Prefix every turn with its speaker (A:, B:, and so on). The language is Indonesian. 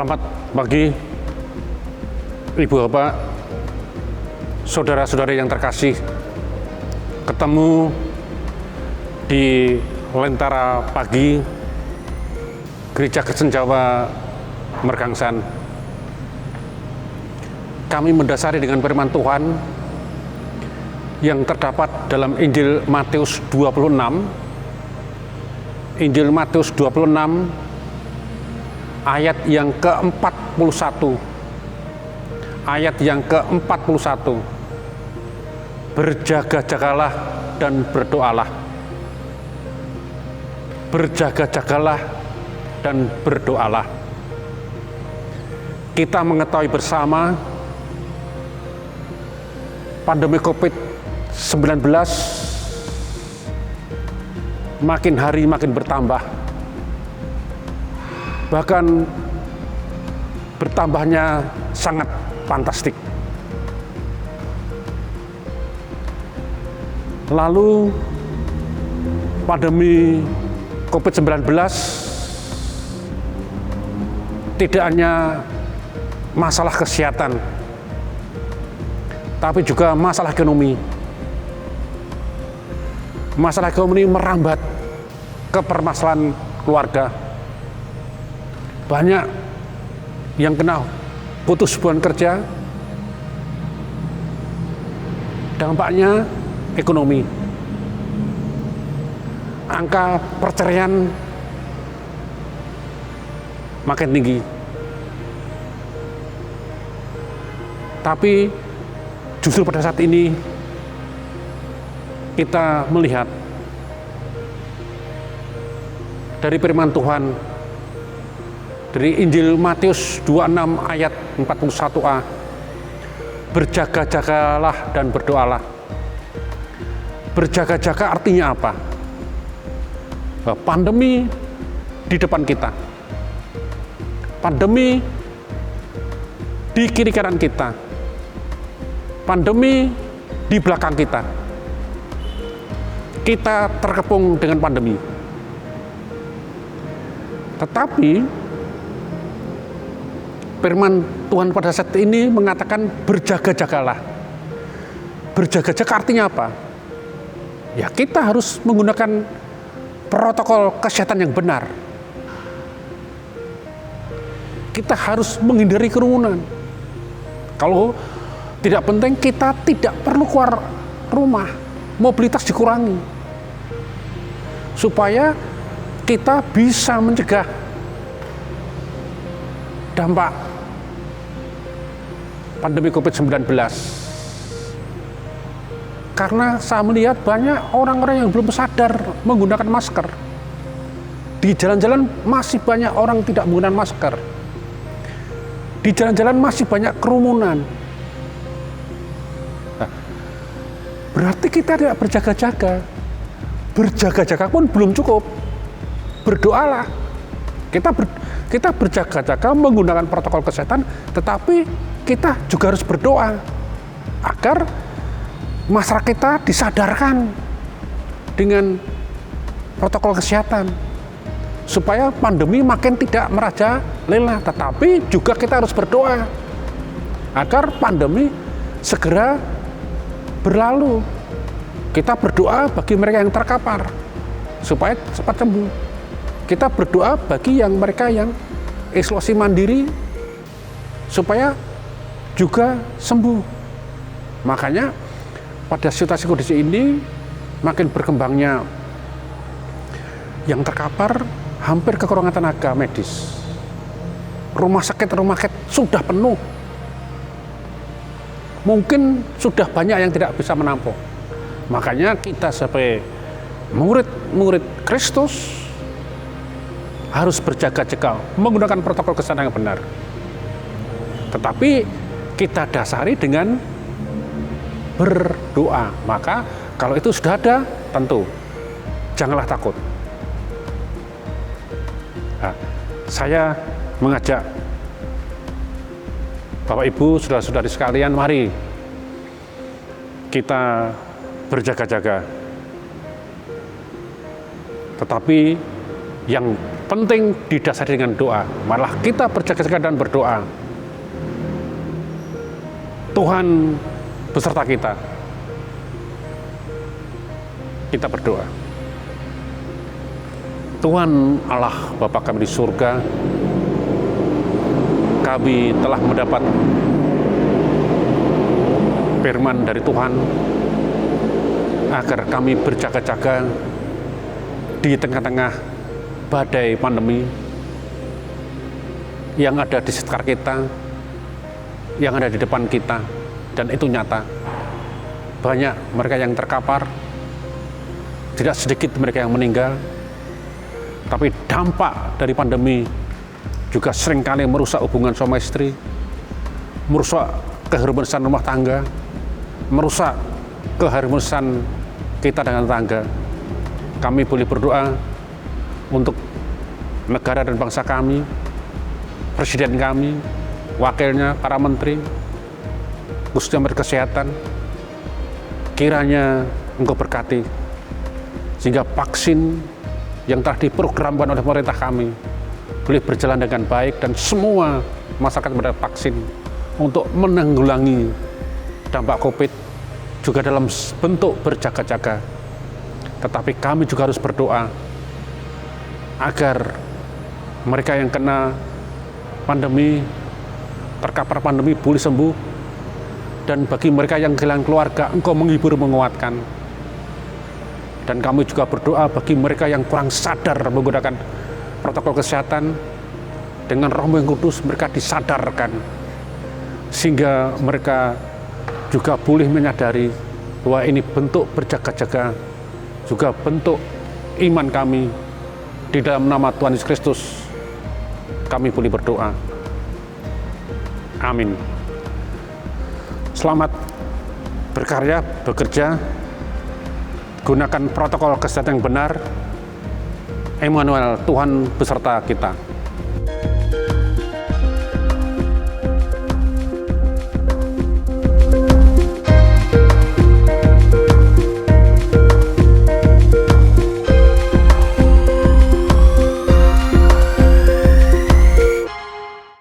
A: Selamat pagi, Ibu Bapak, saudara-saudari yang terkasih. Ketemu di Lentera Pagi, Gereja Kristen Jawa Mergangsan. Kami mendasari dengan firman Tuhan yang terdapat dalam Injil Matius 26. Injil Matius 26 ayat yang ke-41. Ayat yang ke-41. Berjaga-jagalah dan berdoalah. Berjaga-jagalah dan berdoalah. Kita mengetahui bersama pandemi COVID-19 makin hari makin bertambah. Bahkan bertambahnya sangat fantastik. Lalu pandemi COVID-19 tidak hanya masalah kesehatan, tapi juga masalah ekonomi. Masalah ekonomi merambat ke permasalahan keluarga. Banyak yang kena putus hubungan kerja, dampaknya ekonomi. Angka perceraian makin tinggi. Tapi justru pada saat ini kita melihat dari firman Tuhan dari Injil Matius 26 ayat 41a, berjaga-jagalah dan berdoalah. Berjaga-jaga artinya apa? Pandemi di depan kita, pandemi di kiri kanan kita, pandemi di belakang kita. Kita terkepung dengan pandemi. Tetapi firman Tuhan pada saat ini mengatakan berjaga-jagalah. Berjaga-jaga artinya apa? Ya, kita harus menggunakan protokol kesehatan yang benar. Kita harus menghindari kerumunan. Kalau tidak penting, kita tidak perlu keluar rumah. Mobilitas dikurangi. Supaya kita bisa mencegah dampak pandemi COVID-19. Karena saya melihat banyak orang-orang yang belum sadar menggunakan masker. Di jalan-jalan masih banyak orang tidak menggunakan masker. Di jalan-jalan masih banyak kerumunan. Nah, berarti kita tidak berjaga-jaga. Berjaga-jaga pun belum cukup. Berdoalah. Kita berjaga-jaga menggunakan protokol kesehatan, tetapi kita juga harus berdoa agar masyarakat kita disadarkan dengan protokol kesehatan supaya pandemi makin tidak merajalela, tetapi juga kita harus berdoa agar pandemi segera berlalu. Kita berdoa bagi mereka yang terkapar supaya cepat sembuh. Kita berdoa bagi mereka yang isolasi mandiri supaya juga sembuh. Makanya pada situasi kondisi ini makin berkembangnya yang terkapar, hampir kekurangan tenaga medis. Rumah sakit sudah penuh. Mungkin sudah banyak yang tidak bisa menampung. Makanya kita sebagai murid-murid Kristus harus berjaga-jaga menggunakan protokol kesehatan yang benar. Tetapi kita dasari dengan berdoa. Maka kalau itu sudah ada, tentu janganlah takut. Nah, saya mengajak Bapak Ibu, saudara-saudari sekalian, mari kita berjaga-jaga. Tetapi yang penting didasari dengan doa. Malah kita berjaga-jaga dan berdoa. Tuhan beserta kita. Kita berdoa. Tuhan Allah Bapa kami di surga, kami telah mendapat firman dari Tuhan agar kami berjaga-jaga di tengah-tengah badai pandemi yang ada di sekitar kita, yang ada di depan kita, dan itu nyata. Banyak mereka yang terkapar, tidak sedikit mereka yang meninggal, tapi dampak dari pandemi juga seringkali merusak hubungan suami istri, merusak keharmonisan rumah tangga, merusak keharmonisan kita dengan tetangga. Kami boleh berdoa untuk negara dan bangsa kami, presiden kami, wakilnya, para menteri, khususnya Menteri Kesehatan. Kiranya Engkau berkati, sehingga vaksin yang telah diprogramkan oleh pemerintah kami boleh berjalan dengan baik, dan semua masyarakat mendapat vaksin untuk menanggulangi dampak COVID, juga dalam bentuk berjaga-jaga. Tetapi kami juga harus berdoa agar mereka yang kena pandemi, terkapar pandemi, boleh sembuh, dan bagi mereka yang kehilangan keluarga, Engkau menghibur, menguatkan. Dan kami juga berdoa bagi mereka yang kurang sadar menggunakan protokol kesehatan, dengan Roh yang Kudus mereka disadarkan, sehingga mereka juga boleh menyadari bahwa ini bentuk berjaga-jaga, juga bentuk iman kami. Di dalam nama Tuhan Yesus Kristus kami boleh berdoa. Amin. Selamat berkarya, bekerja, gunakan protokol kesehatan yang benar. Emmanuel, Tuhan beserta kita.